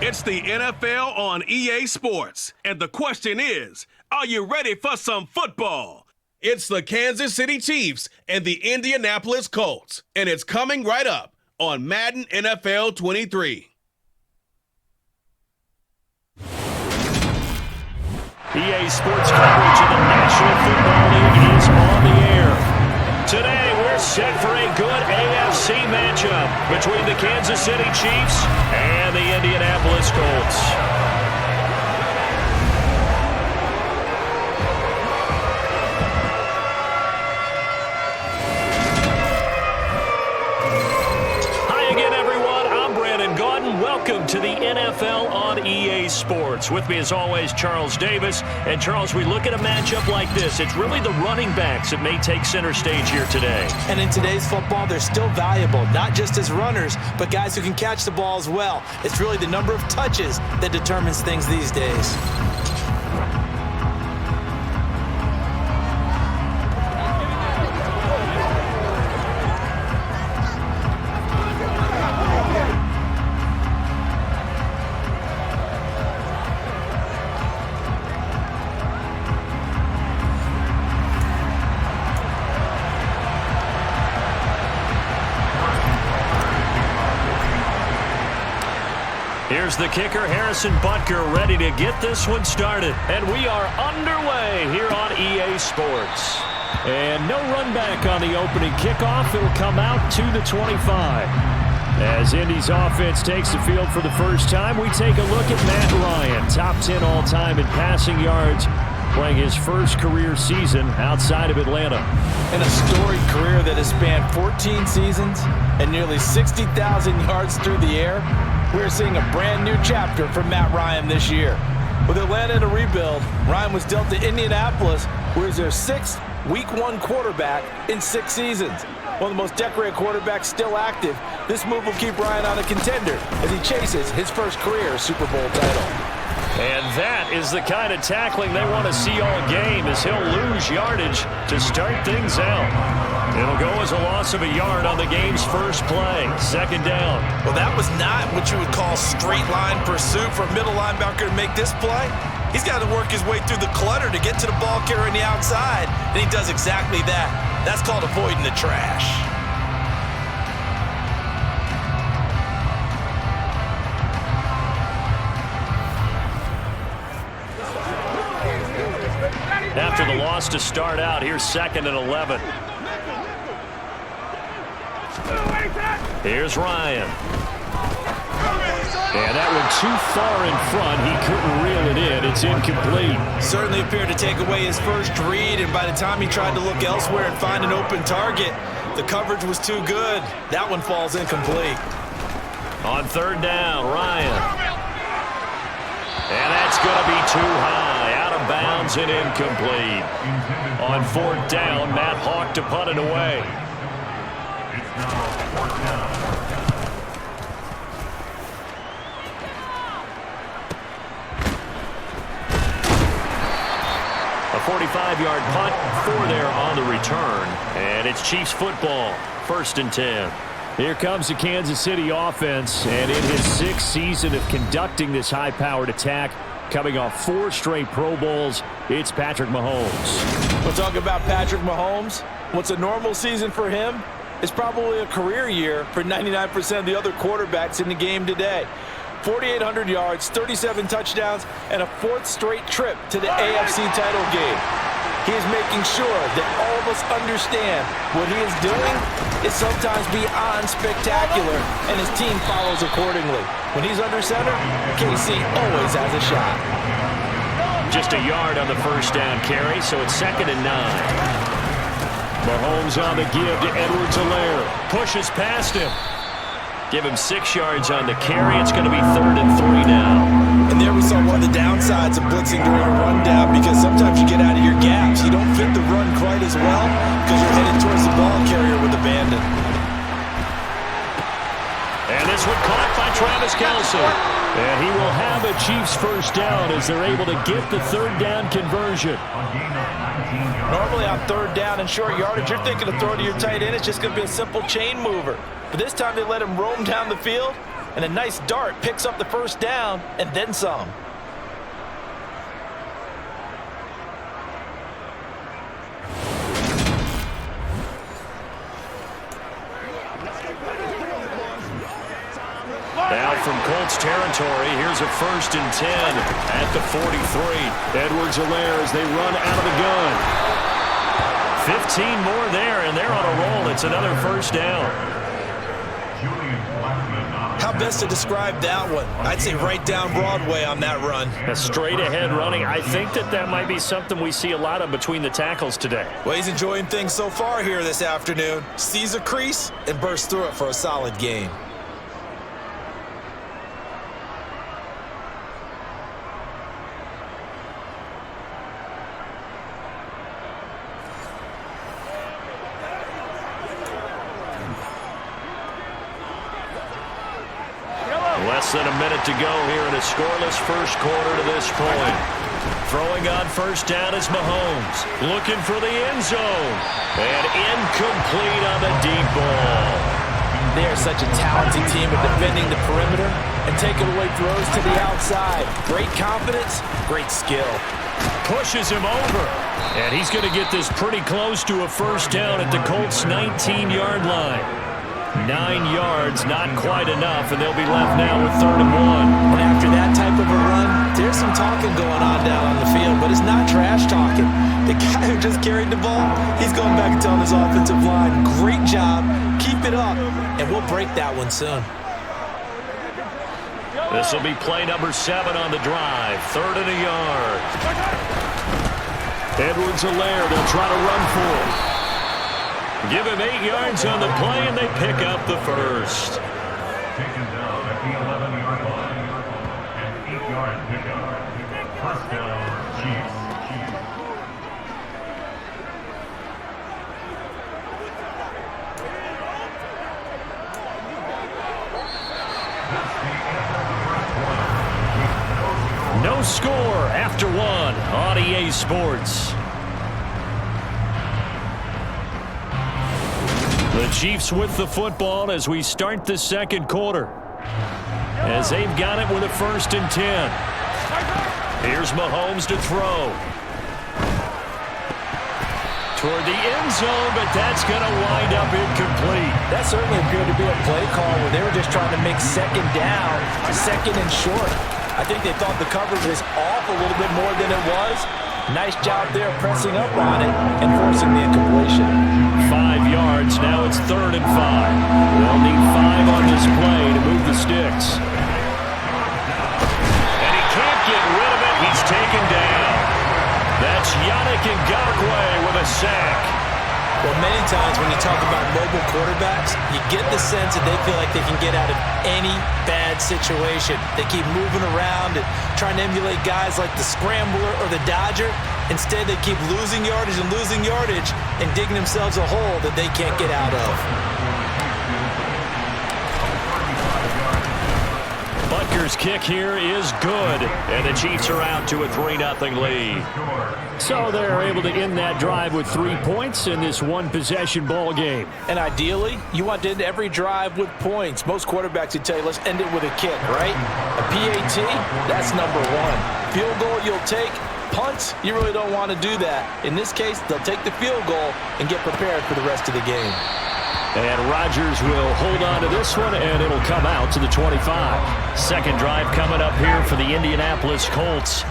It's the NFL on EA Sports, and the question is, are you ready for some football? It's the Kansas City Chiefs and the Indianapolis Colts, and it's coming right up on Madden NFL 23. EA Sports coverage of the National Football League is on the air. Today, we're set for a good AFC matchup between the Kansas City Chiefs and the Indianapolis Colts. Welcome to the NFL on EA Sports. With me as always, Charles Davis. And Charles, we look at a matchup like this. It's really the running backs that may take center stage here today. And in today's football, they're still valuable, not just as runners, but guys who can catch the ball as well. It's really the number of touches that determines things these days. Here's the kicker, Harrison Butker, ready to get this one started. And we are underway here on EA Sports. And no run back on the opening kickoff. It'll come out to the 25. As Indy's offense takes the field for the first time, we take a look at Matt Ryan, top 10 all-time in passing yards, playing his first career season outside of Atlanta. In a storied career that has spanned 14 seasons and nearly 60,000 yards through the air, we're seeing a brand new chapter for Matt Ryan this year. With Atlanta in a rebuild, Ryan was dealt to Indianapolis, where he's their sixth Week 1 quarterback in 6 seasons. One of the most decorated quarterbacks still active, this move will keep Ryan on a contender as he chases his first career Super Bowl title. And that is the kind of tackling they want to see all game, as he'll lose yardage to start things out. It'll go as a loss of a yard on the game's first play. Second down. Well, that was not what you would call straight line pursuit for a middle linebacker to make this play. He's got to work his way through the clutter to get to the ball carrier on the outside, and he does exactly that. That's called avoiding the trash. After the loss to start out, here's 2nd and 11. Here's Ryan. And that one too far in front. He couldn't reel it in. It's incomplete. Certainly appeared to take away his first read, and by the time he tried to look elsewhere and find an open target, the coverage was too good. That one falls incomplete. On 3rd down, Ryan. And that's going to be too high. Out of bounds and incomplete. On 4th down, Matt Hawk to punt it away. A 45-yard punt, 4 there on the return. And it's Chiefs football, 1st and 10. Here comes the Kansas City offense, and in his 6th season of conducting this high-powered attack, coming off 4 straight Pro Bowls, it's Patrick Mahomes. We'll talk about Patrick Mahomes. What's a normal season for him is probably a career year for 99% of the other quarterbacks in the game today. 4,800 yards, 37 touchdowns, and a 4th straight trip to the AFC title game. He is making sure that all of us understand what he is doing is sometimes beyond spectacular, and his team follows accordingly. When he's under center, KC always has a shot. Just a yard on the 1st down carry, so it's 2nd and 9. Mahomes on the give to Edwards-Helaire. Pushes past him. Give him 6 yards on the carry. It's going to be 3rd and 3 now. And there we saw one of the downsides of blitzing during a rundown, because sometimes you get out of your gaps. You don't fit the run quite as well because you're headed towards the ball carrier with abandon. And this one caught by Travis Kelce. And he will have a Chiefs first down as they're able to get the 3rd down conversion. Normally on 3rd down and short yardage, you're thinking of throwing to your tight end. It's just going to be a simple chain mover. But this time they let him roam down the field, And a nice dart picks up the first down and then some. Now from Colts territory, here's a 1st and 10 at the 43. Edwards-Helaire as they run out of the gun. 15 more there, and they're on a roll. It's another 1st down. How best to describe that one? I'd say right down Broadway on that run. A straight-ahead running. I think that might be something we see a lot of between the tackles today. Well, he's enjoying things so far here this afternoon. Sees a crease and bursts through it for a solid gain. Less than a minute to go here in a scoreless first quarter to this point. Throwing on 1st down is Mahomes. Looking for the end zone. And incomplete on the deep ball. They are such a talented team at defending the perimeter and taking away throws to the outside. Great confidence, great skill. Pushes him over. And he's going to get this pretty close to a 1st down at the Colts' 19-yard line. 9 yards, not quite enough, and they'll be left now with 3rd and 1. And after that type of a run, there's some talking going on down on the field, but it's not trash talking. The guy who just carried the ball, he's going back and telling his offensive line, great job, keep it up, and we'll break that one soon. This will be play number 7 on the drive, 3rd and a yard. Edwards-Helaire, they'll try to run for him. Give him 8 yards on the play, and they pick up the 1st. Taken down at the 11-yard line. An 8-yard pickup. 1st down, Chiefs. No score after 1 on EA Sports. The Chiefs with the football as we start the 2nd quarter. As they've got it with a 1st and 10. Here's Mahomes to throw. Toward the end zone, but that's going to wind up incomplete. That certainly appeared to be a play call where they were just trying to make 2nd down, 2nd and short. I think they thought the coverage was off a little bit more than it was. Nice job there pressing up on it and forcing the incompletion. 5 yards, now it's 3rd and 5. They'll need 5 on this play to move the sticks. And he can't get rid of it. He's taken down. That's Yannick Ngakoue with a sack. Well, many times when you talk about mobile quarterbacks, you get the sense that they feel like they can get out of any bad situation. They keep moving around and trying to emulate guys like the Scrambler or the Dodger. Instead, they keep losing yardage and digging themselves a hole that they can't get out of. Butker's kick here is good, and the Chiefs are out to a 3-0 lead. So they're able to end that drive with 3 points in this one-possession ball game. And ideally, you want to end every drive with points. Most quarterbacks would tell you, let's end it with a kick, right? A PAT, that's number 1. Field goal you'll take. Punts, you really don't want to do that. In this case, they'll take the field goal and get prepared for the rest of the game. And Rodgers will hold on to this one, and it'll come out to the 25. 2nd drive coming up here for the Indianapolis Colts.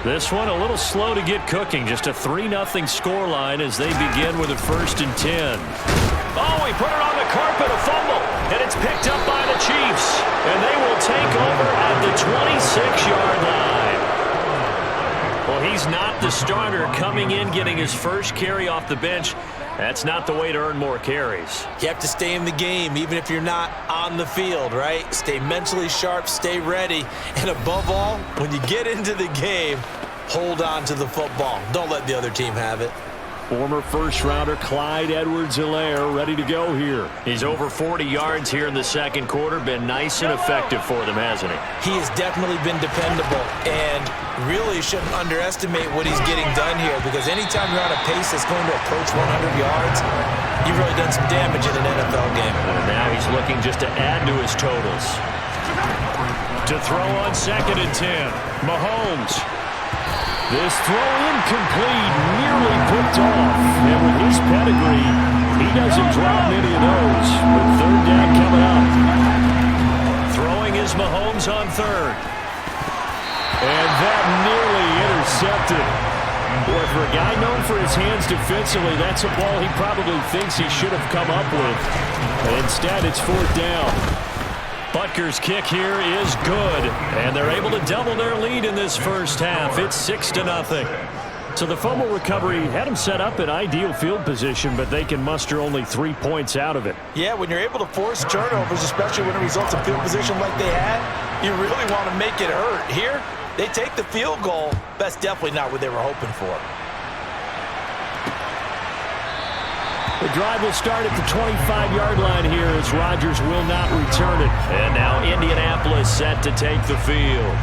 This one a little slow to get cooking. Just a 3-0 scoreline as they begin with a 1st and 10. Oh, he put it on the carpet, a fumble, and it's picked up by the Chiefs. And they will take over at the 26-yard line. Well, he's not the starter coming in, getting his first carry off the bench. That's not the way to earn more carries. You have to stay in the game, even if you're not on the field, right? Stay mentally sharp, stay ready, and above all, when you get into the game, hold on to the football. Don't let the other team have it. Former first-rounder Clyde Edwards-Helaire ready to go here. He's over 40 yards here in the 2nd quarter. Been nice and effective for them, hasn't he? He has definitely been dependable, and really shouldn't underestimate what he's getting done here, because anytime you're on a pace that's going to approach 100 yards, you've really done some damage in an NFL game. And now he's looking just to add to his totals. To throw on 2nd and 10. Mahomes. This throw incomplete, nearly picked off. And with his pedigree, he doesn't drop many of those. But 3rd down coming up. Throwing is Mahomes on 3rd. And that nearly intercepted. Boy, for a guy known for his hands defensively, that's a ball he probably thinks he should have come up with. But instead, it's 4th down. Butker's kick here is good, and they're able to double their lead in this first half. It's 6-0. So the fumble recovery had them set up in ideal field position, but they can muster only 3 points out of it. Yeah, when you're able to force turnovers, especially when it results in field position like they had, you really want to make it hurt. Here, they take the field goal. That's definitely not what they were hoping for. The drive will start at the 25-yard line here as Rodgers will not return it. And now Indianapolis set to take the field.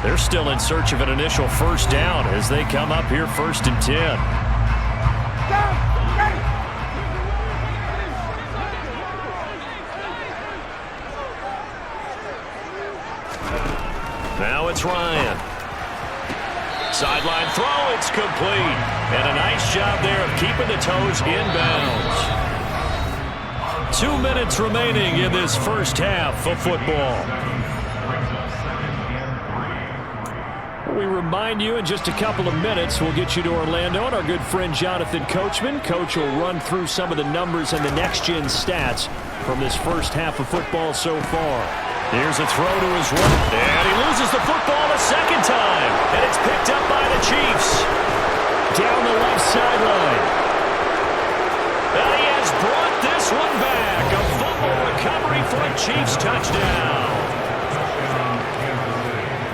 They're still in search of an initial first down as they come up here 1st and 10. Now it's Ryan. Sideline throw, it's complete. And a nice job there of keeping the toes inbounds. 2 minutes remaining in this first half of football. We remind you in just a couple of minutes we'll get you to Orlando and our good friend Jonathan Coachman. Coach will run through some of the numbers and the next-gen stats from this first half of football so far. Here's a throw to his right, and he loses the football a second time, and it's picked up by the Chiefs. Down the left sideline. And he has brought this one back. A fumble recovery for a Chiefs touchdown.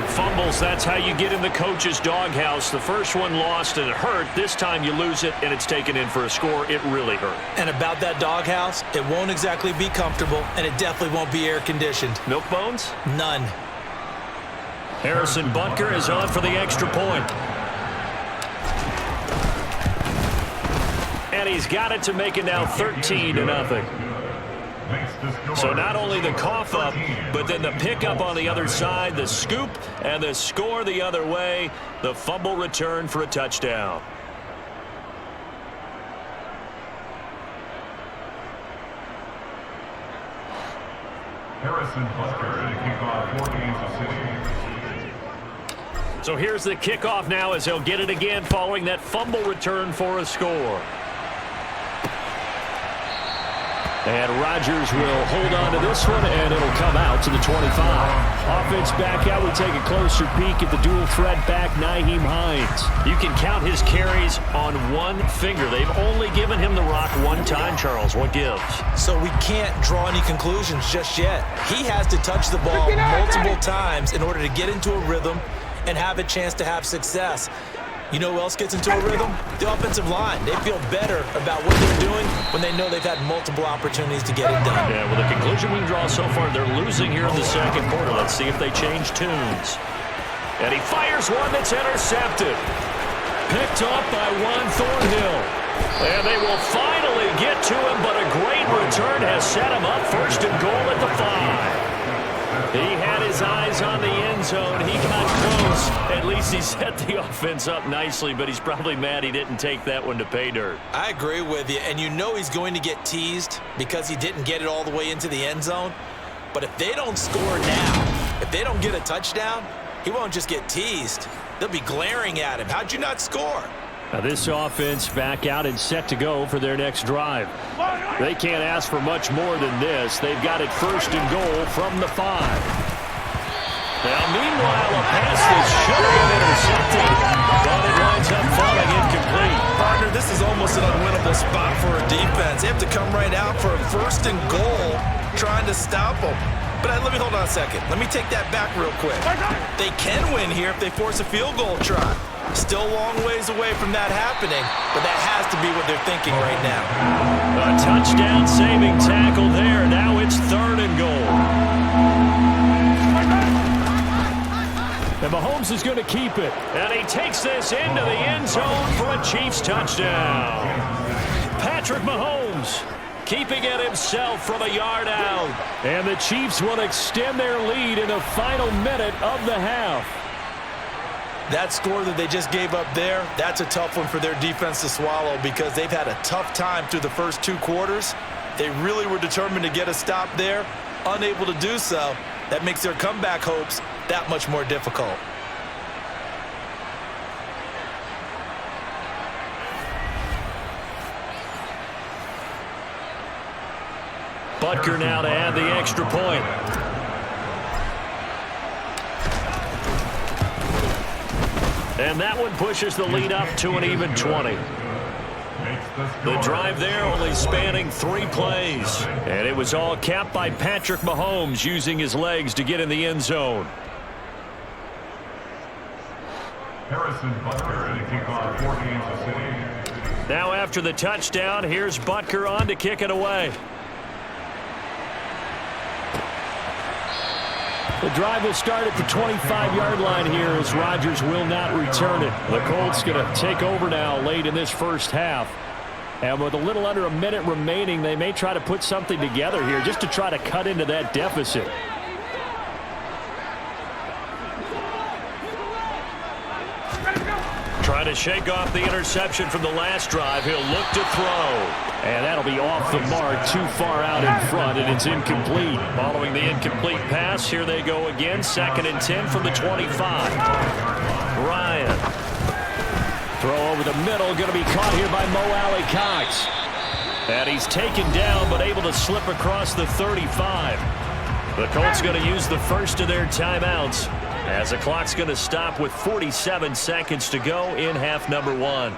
Fumbles, that's how you get in the coach's doghouse. The first one lost and it hurt. This time you lose it and it's taken in for a score. It really hurt. And about that doghouse, it won't exactly be comfortable, and it definitely won't be air-conditioned. Milk bones? None. Harrison Butker is on for the extra point. And he's got it to make it now 13-0. So not only the cough up, but then the pickup on the other side, the scoop, and the score the other way. The fumble return for a touchdown. Harrison Butker to kick off 4 games of city. So here's the kickoff now as he'll get it again following that fumble return for a score. And Rodgers will hold on to this one, and it'll come out to the 25. Offense back out. We take a closer peek at the dual threat back, Nyheim Hines. You can count his carries on one finger. They've only given him the rock one time, Charles. What gives? So we can't draw any conclusions just yet. He has to touch the ball multiple times in order to get into a rhythm and have a chance to have success. You know who else gets into a rhythm? The offensive line. They feel better about what they're doing when they know they've had multiple opportunities to get it done. Yeah, well, the conclusion we can draw so far, they're losing here in the second quarter. Let's see if they change tunes. And he fires one that's intercepted. Picked off by Juan Thornhill. And they will finally get to him, but a great return has set him up 1st and goal at the 5. He had his eyes on the end zone. He got close. At least he set the offense up nicely, but he's probably mad he didn't take that one to pay dirt. I agree with you, and you know he's going to get teased because he didn't get it all the way into the end zone. But if they don't score now, if they don't get a touchdown, he won't just get teased. They'll be glaring at him. How'd you not score? Now this offense back out and set to go for their next drive. They can't ask for much more than this. They've got it 1st and goal from the 5. Now meanwhile, a pass that should have been intercepted, but it winds up falling incomplete. Partner, this is almost an unwinnable spot for a defense. They have to come right out for a 1st and goal trying to stop them. But let me hold on a second. Let me take that back real quick. They can win here if they force a field goal try. Still a long ways away from that happening, but that has to be what they're thinking right now. A touchdown-saving tackle there. Now it's 3rd and goal. And Mahomes is going to keep it. And he takes this into the end zone for a Chiefs touchdown. Patrick Mahomes keeping it himself from a yard out. And the Chiefs will extend their lead in the final minute of the half. That score that they just gave up there, that's a tough one for their defense to swallow because they've had a tough time through the first 2 quarters. They really were determined to get a stop there, unable to do so. That makes their comeback hopes that much more difficult. Butker now to add the extra point. And that one pushes the lead up to an even 20. The drive there only spanning 3 plays. And it was all capped by Patrick Mahomes using his legs to get in the end zone. Harrison Butker to kick off 4K60. Now after the touchdown, here's Butker on to kick it away. The drive will start at the 25-yard line here as Rodgers will not return it. The Colts going to take over now late in this first half. And with a little under a minute remaining, they may try to put something together here just to try to cut into that deficit. Trying to shake off the interception from the last drive. He'll look to throw. And that'll be off the mark, too far out in front, and it's incomplete. Following the incomplete pass, here they go again. 2nd and 10 from the 25. Ryan. Throw over the middle, going to be caught here by Mo Alley-Cox. And he's taken down, but able to slip across the 35. The Colts going to use the first of their timeouts, as the clock's going to stop with 47 seconds to go in half number 1.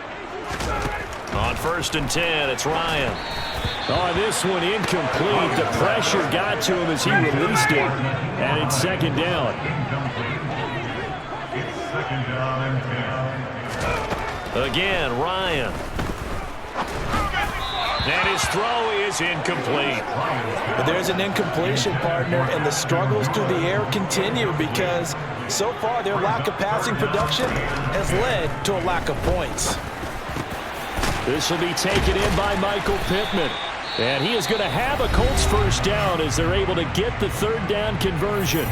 On 1st and 10, it's Ryan. Oh, this one incomplete. The pressure got to him as he released it. And it's 2nd down. It's 2nd down and 10. Again, Ryan. And his throw is incomplete. But there's an incompletion, partner, and the struggles through the air continue because so far their lack of passing production has led to a lack of points. This will be taken in by Michael Pittman. And he is going to have a Colts first down as they're able to get the 3rd down conversion.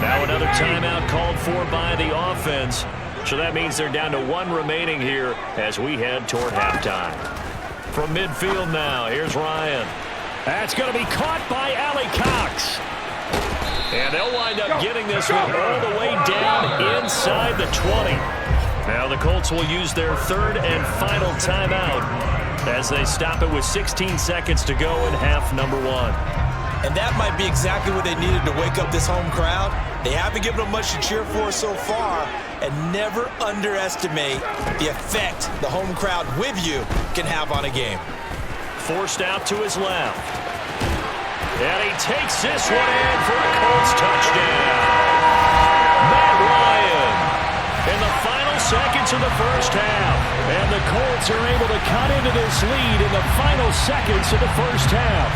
Now another timeout called for by the offense. So that means they're down to 1 remaining here as we head toward halftime. From midfield now, here's Ryan. That's going to be caught by Alley-Cox. And they'll wind up getting this one all the way down inside the 20. Now the Colts will use their 3rd and final timeout as they stop it with 16 seconds to go in half number 1. And that might be exactly what they needed to wake up this home crowd. They haven't given them much to cheer for so far, and never underestimate the effect the home crowd with you can have on a game. Forced out to his left. And he takes this one in for a Colts touchdown. Matt Ryan in the final seconds of the first half. And the Colts are able to cut into this lead in the final seconds of the first half.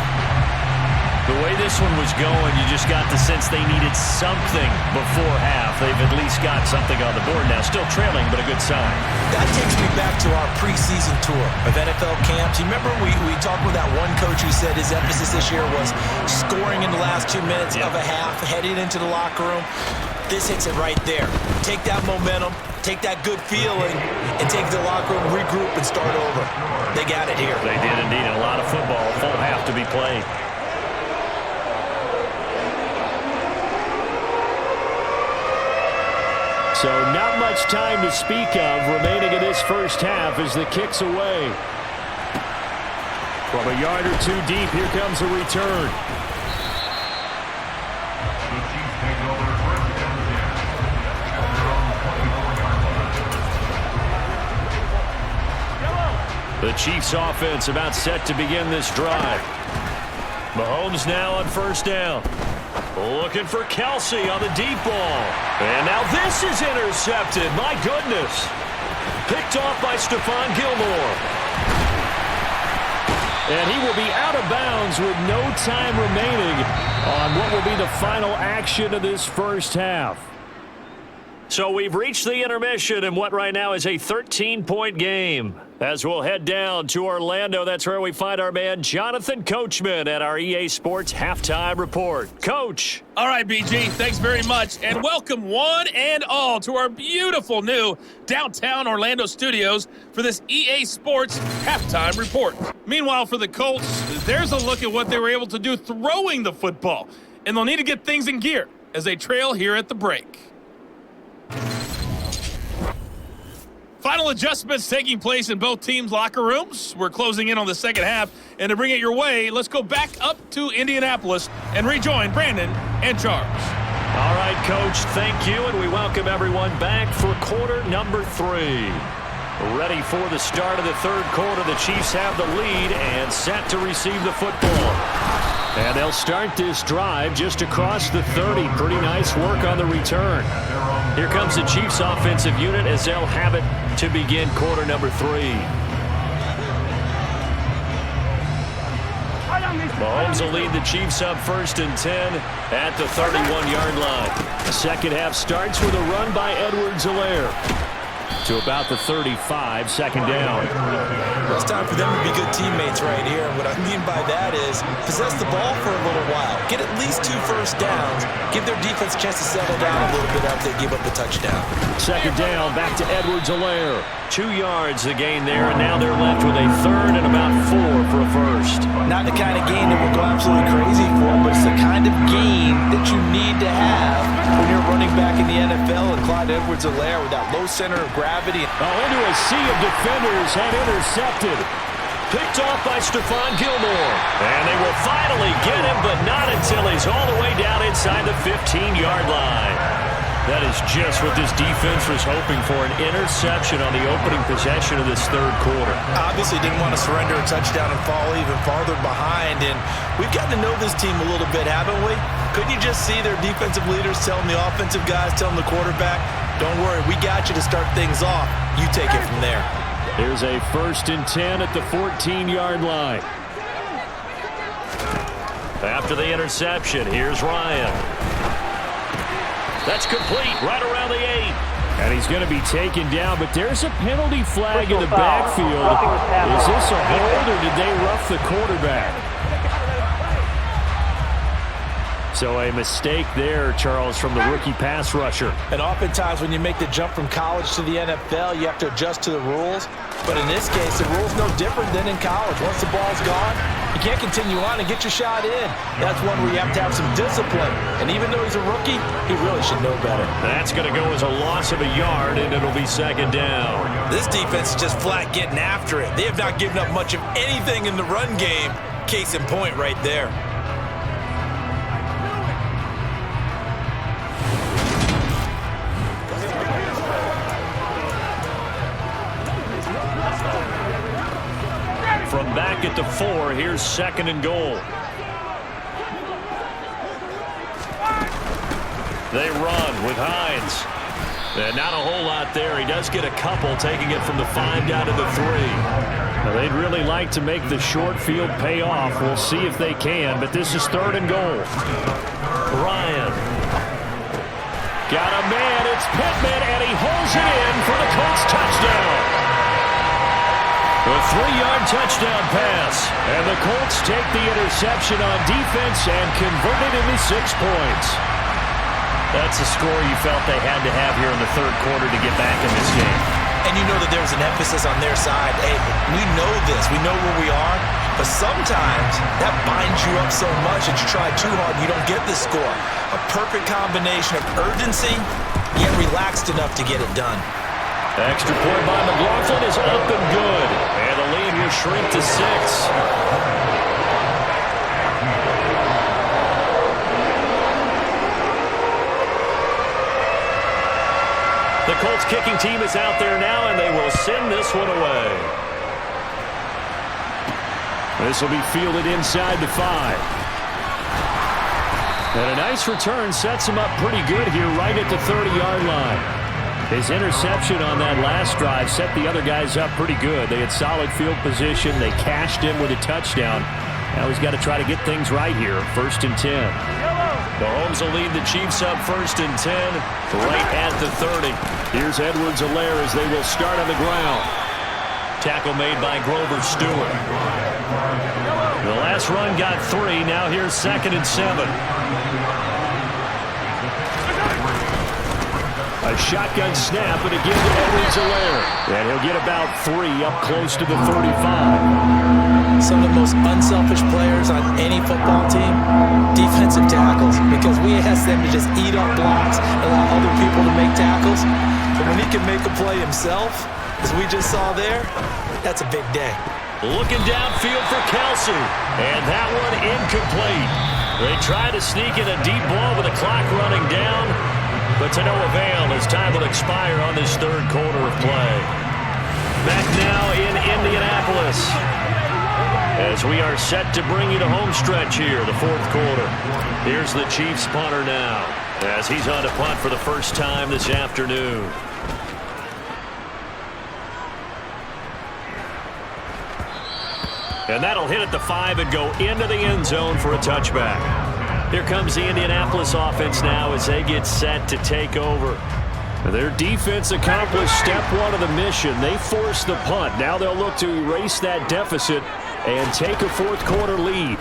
The way this one was going, you just got the sense they needed something before half. They've at least got something on the board now. Still trailing, but a good sign. That takes me back to our preseason tour of NFL camps. You remember we talked with that one coach who said his emphasis this year was scoring in the last 2 minutes of a half, heading into the locker room. This hits it right there. Take that momentum, take that good feeling, and take the locker room, regroup, and start over. They got it here. They did indeed. A lot of football, full half to be played. So not much time to speak of remaining in this first half as the kick's away. From a yard or 2 deep, here comes a return. The Chiefs take over 1st and 10. They're on the 24-yard line. The Chiefs offense about set to begin this drive. Mahomes now on 1st down. Looking for Kelsey on the deep ball. And now this is intercepted. My goodness. Picked off by Stephon Gilmore. And he will be out of bounds with no time remaining on what will be the final action of this first half. So we've reached the intermission in what right now is a 13-point game. As we'll head down to Orlando, that's where we find our man Jonathan Coachman at our EA Sports Halftime Report. Coach. All right, BG, thanks very much. And welcome one and all to our beautiful new downtown Orlando studios for this EA Sports Halftime Report. Meanwhile, for the Colts, there's a look at what they were able to do throwing the football. And they'll need to get things in gear as they trail here at the break. Final adjustments taking place in both teams' locker rooms. We're closing in on the second half. And to bring it your way, let's go back up to Indianapolis and rejoin Brandon and Charles. All right, Coach, thank you. And we welcome everyone back for quarter number 3. Ready for the start of the third quarter. The Chiefs have the lead and set to receive the football. And they'll start this drive just across the 30. Pretty nice work on the return. Here comes the Chiefs offensive unit as they'll have it to begin quarter number 3. Mahomes will lead the Chiefs up 1st and 10 at the 31-yard line. The second half starts with a run by Edwards-Helaire to about the 35, second down. It's time for them to be good teammates right here. And what I mean by that is possess the ball for a little while. Get at least 2 first downs. Give their defense a chance to settle down a little bit after they give up the touchdown. Second down, back to Edwards-Helaire. 2 yards the gain there, and now they're left with a third and about 4 for a first. Not the kind of gain that will go absolutely crazy for, but it's the kind of gain that you need to have when you're running back in the NFL. And Clyde Edwards-Helaire with that low center of gravity. Into a sea of defenders and intercepted. Picked off by Stephon Gilmore. And they will finally get him, but not until he's all the way down inside the 15-yard line. That is just what this defense was hoping for, an interception on the opening possession of this third quarter. Obviously didn't want to surrender a touchdown and fall even farther behind. And we've gotten to know this team a little bit, haven't we? Couldn't you just see their defensive leaders telling the offensive guys, telling the quarterback, don't worry, we got you to start things off. You take it from there. Here's a 1st and 10 at the 14-yard line. After the interception, here's Ryan. That's complete, right around the 8. And he's going to be taken down, but there's a penalty flag in the backfield. Is this a hold, or did they rough the quarterback? So a mistake there, Charles, from the rookie pass rusher. And oftentimes when you make the jump from college to the NFL, you have to adjust to the rules. But in this case, the rule's no different than in college. Once the ball's gone, you can't continue on and get your shot in. That's one where you have to have some discipline. And even though he's a rookie, he really should know better. That's going to go as a loss of a yard, and it'll be second down. This defense is just flat getting after it. They have not given up much of anything in the run game. Case in point right there. From back at the 4, here's 2nd and goal. They run with Hines. And not a whole lot there. He does get a couple, taking it from the 5 down to the 3. Now, they'd really like to make the short field pay off. We'll see if they can, but this is 3rd and goal. Ryan. Got a man. It's Pittman, and he holds it in for the Colts touchdown. A 3-yard touchdown pass. And the Colts take the interception on defense and convert it into 6 points. That's a score you felt they had to have here in the third quarter to get back in this game. And you know that there was an emphasis on their side. Hey, we know this. We know where we are. But sometimes that binds you up so much that you try too hard and you don't get this score. A perfect combination of urgency, yet relaxed enough to get it done. Extra point by McLaughlin is up and good. And the lead will shrink to 6. The Colts kicking team is out there now, and they will send this one away. This will be fielded inside the 5. And a nice return sets him up pretty good here right at the 30-yard line. His interception on that last drive set the other guys up pretty good. They had solid field position. They cashed in with a touchdown. Now he's got to try to get things right here. 1st and 10. Mahomes will lead the Chiefs up 1st and 10, right at the 30. Here's Edwards-Helaire as they will start on the ground. Tackle made by Grover Stewart. The last run got 3. Now here's 2nd and 7. A shotgun snap, and again to Edwards-Helaire. And he'll get about 3 up close to the 35. Some of the most unselfish players on any football team, defensive tackles, because we ask them to just eat up blocks, allow other people to make tackles. But when he can make a play himself, as we just saw there, that's a big day. Looking downfield for Kelsey, and that one incomplete. They try to sneak in a deep ball with the clock running down, but to no avail as time will expire on this 3rd quarter of play. Back now in Indianapolis, as we are set to bring you the home stretch here, the 4th quarter. Here's the Chiefs punter now, as he's on to punt for the first time this afternoon. And that'll hit at the 5 and go into the end zone for a touchback. Here comes the Indianapolis offense now as they get set to take over. Their defense accomplished step 1 of the mission. They forced the punt. Now they'll look to erase that deficit and take a 4th quarter lead.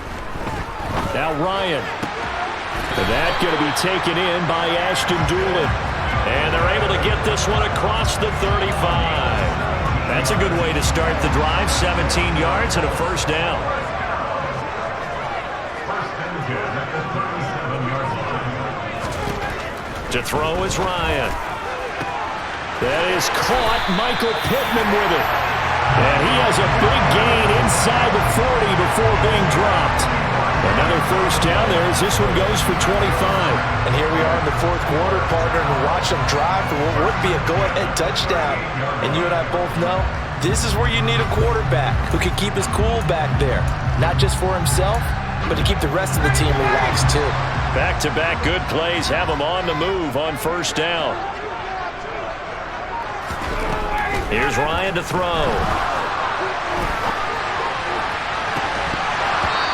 Now Ryan. And that going to be taken in by Ashton Doolin. And they're able to get this one across the 35. That's a good way to start the drive. 17 yards and a 1st down. To throw is Ryan. That is caught. Michael Pittman with it. And he has a big gain inside the 40 before being dropped. Another 1st down there as this one goes for 25. And here we are in the 4th quarter, partner, and watch them drive for what would be a go-ahead touchdown. And you and I both know this is where you need a quarterback who can keep his cool back there. Not just for himself, but to keep the rest of the team relaxed too. Back-to-back good plays have them on the move on 1st down. Here's Ryan to throw.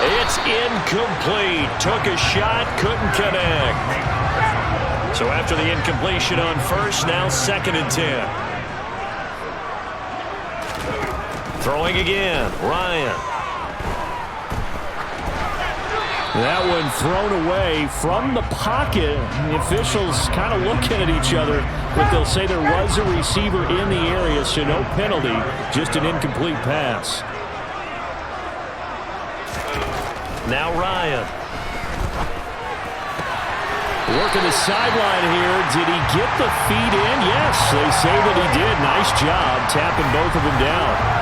It's incomplete. Took a shot, couldn't connect. So after the incompletion on 1st, now 2nd and 10. Throwing again, Ryan. That one thrown away from the pocket. The officials kind of looking at each other, but they'll say there was a receiver in the area, so no penalty, just an incomplete pass. Now Ryan. Working the sideline here. Did he get the feet in? Yes, they say that he did. Nice job tapping both of them down.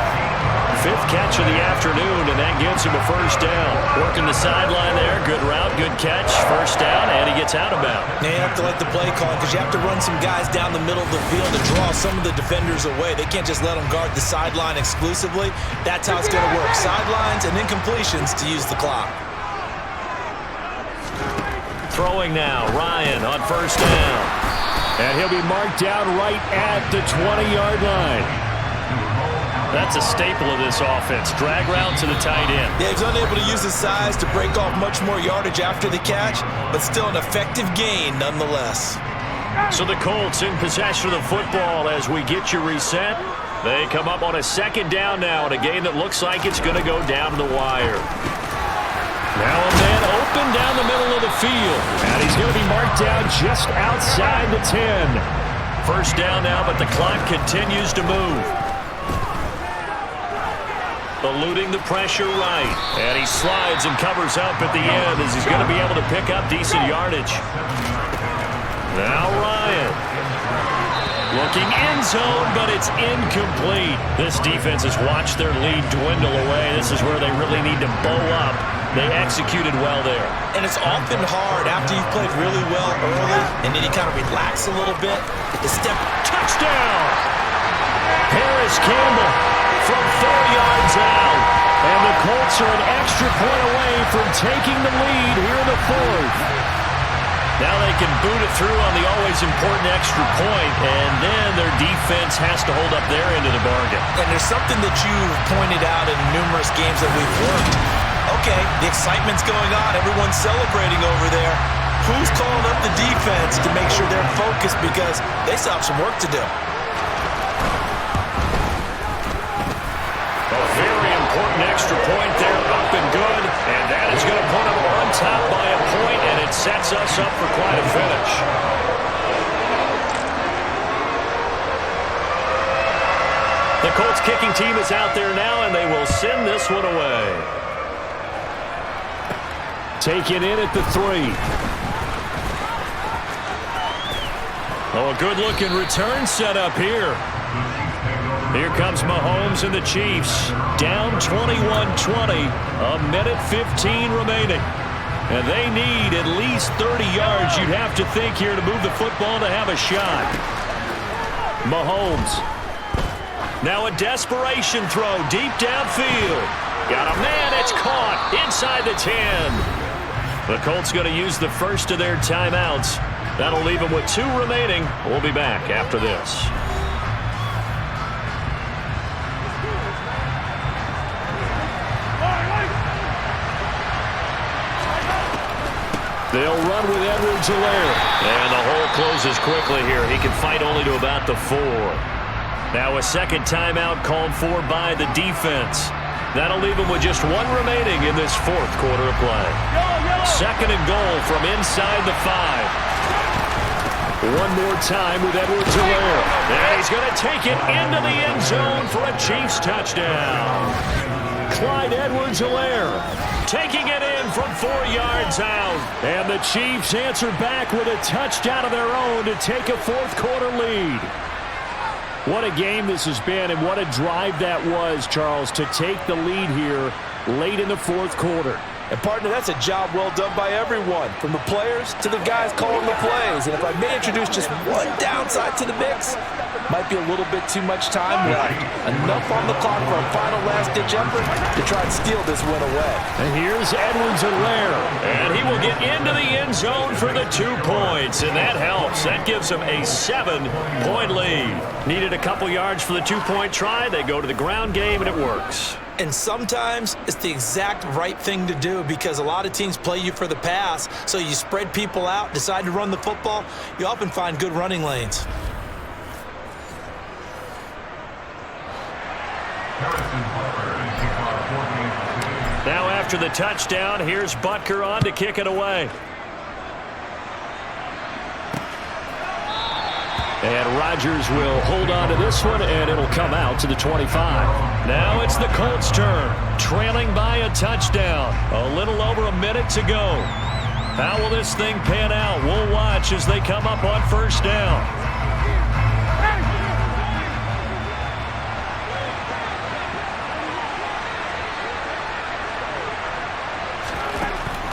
5th catch of the afternoon, and that gets him a 1st down. Working the sideline there. Good route, good catch. 1st down, and he gets out of bounds. Now you have to like the play call because you have to run some guys down the middle of the field to draw some of the defenders away. They can't just let them guard the sideline exclusively. That's how it's going to work. Sidelines and incompletions to use the clock. Throwing now, Ryan on 1st down. And he'll be marked down right at the 20-yard line. That's a staple of this offense. Drag route to the tight end. Yeah, he's unable to use his size to break off much more yardage after the catch, but still an effective gain nonetheless. So the Colts in possession of the football as we get you reset. They come up on a 2nd down now in a game that looks like it's going to go down to the wire. Now a man open down the middle of the field. And he's going to be marked down just outside the 10. 1st down now, but the clock continues to move. Eluding the pressure right. And he slides and covers up at the end as he's going to be able to pick up decent yardage. Now Ryan. Looking end zone, but it's incomplete. This defense has watched their lead dwindle away. This is where they really need to bow up. They executed well there. And it's often hard after you've played really well early, and then you kind of relax a little bit. The step, touchdown! Harris Campbell from 4 yards out. And the Colts are an extra point away from taking the lead here in the 4th. Now they can boot it through on the always important extra point, and then their defense has to hold up their end of the bargain. And there's something that you've pointed out in numerous games that we've worked. Okay, the excitement's going on. Everyone's celebrating over there. Who's calling up the defense to make sure they're focused because they still have some work to do? A very important extra point there, up and good, and that is going to put them on top by a point, and it sets us up for quite a finish. The Colts kicking team is out there now, and they will send this one away. Taken in at the 3. Oh, a good-looking return set up here. Here comes Mahomes and the Chiefs. Down 21-20. A minute 15 remaining. And they need at least 30 yards, you'd have to think, here to move the football to have a shot. Mahomes. Now a desperation throw deep downfield. Got a man, it's caught inside the 10. The Colts going to use the first of their timeouts. That'll leave them with 2 remaining. We'll be back after this. They'll run with Edwards-Helaire. And the hole closes quickly here. He can fight only to about the 4. Now a second timeout called for by the defense. That'll leave them with just 1 remaining in this 4th quarter of play. Second and goal from inside the 5. One more time with Edwards-Helaire. And he's going to take it into the end zone for a Chiefs touchdown. Clyde Edwards-Helaire taking it in from 4 yards out. And the Chiefs answer back with a touchdown of their own to take a 4th quarter lead. What a game this has been, and what a drive that was, Charles, to take the lead here late in the 4th quarter. And, partner, that's a job well done by everyone, from the players to the guys calling the plays. And if I may introduce just one downside to the mix, might be a little bit too much time left. Enough on the clock for a final last-ditch effort to try and steal this win away. And here's Edwards-Helaire, and he will get into the end zone for the 2 points, and that helps. That gives him a 7-point lead. Needed a couple yards for the 2-point try. They go to the ground game, and it works. And sometimes it's the exact right thing to do because a lot of teams play you for the pass, so you spread people out, decide to run the football. You often find good running lanes. Now after the touchdown, here's Butker on to kick it away. And Rodgers will hold on to this one, and it'll come out to the 25. Now it's the Colts' turn, trailing by a touchdown. A little over a minute to go. How will this thing pan out? We'll watch as they come up on first down.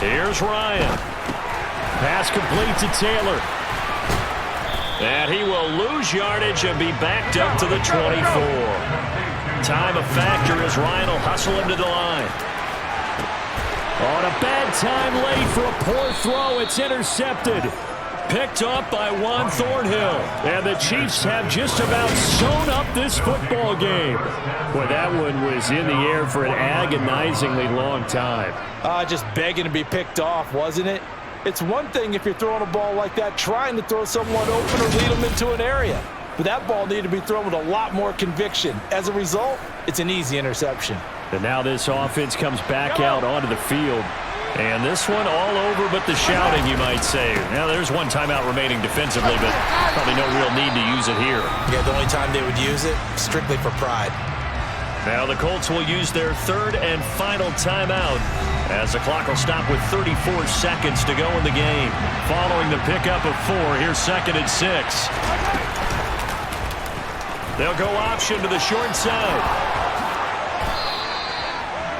Here's Ryan. Pass complete to Taylor. And he will lose yardage and be backed up to the 24. Time a factor as Ryan will hustle him to the line. On a bad time late for a poor throw. It's intercepted. Picked up by Juan Thornhill. And the Chiefs have just about sewn up this football game. Boy, that one was in the air for an agonizingly long time. Just begging to be picked off, wasn't it? It's one thing if you're throwing a ball like that, trying to throw someone open or lead them into an area. But that ball needed to be thrown with a lot more conviction. As a result, it's an easy interception. And now this offense comes back out onto the field. And this one all over but the shouting, you might say. Now, there's one timeout remaining defensively, but probably no real need to use it here. Yeah, the only time they would use it, strictly for pride. Now the Colts will use their 3rd and final timeout as the clock will stop with 34 seconds to go in the game. Following the pickup of 4, here's 2nd and 6. They'll go option to the short side.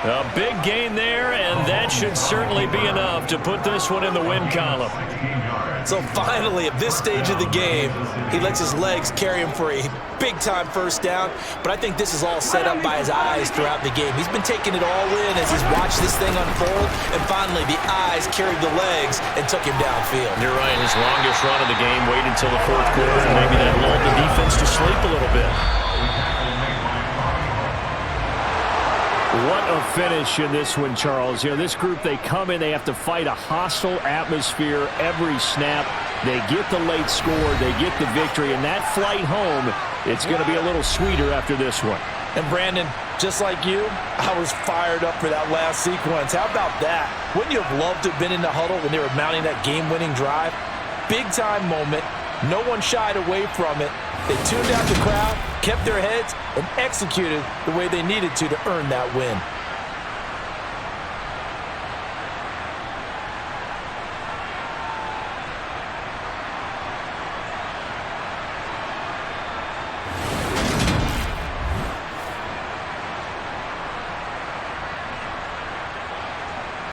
A big gain there, and that should certainly be enough to put this one in the win column. So finally, at this stage of the game, he lets his legs carry him for a big-time first down. But I think this is all set up by his eyes throughout the game. He's been taking it all in as he's watched this thing unfold. And finally, the eyes carried the legs and took him downfield. You're right. His longest run of the game waited until the 4th quarter, and maybe that lulled the defense to sleep a little bit. What a finish in this one, Charles. You know, this group, they come in, they have to fight a hostile atmosphere every snap. They get the late score, they get the victory, and that flight home, it's going to be a little sweeter after this one. And Brandon, just like you, I was fired up for that last sequence. How about that? Wouldn't you have loved to have been in the huddle when they were mounting that game-winning drive? Big-time moment. No one shied away from it. They tuned out the crowd, kept their heads, and executed the way they needed to earn that win.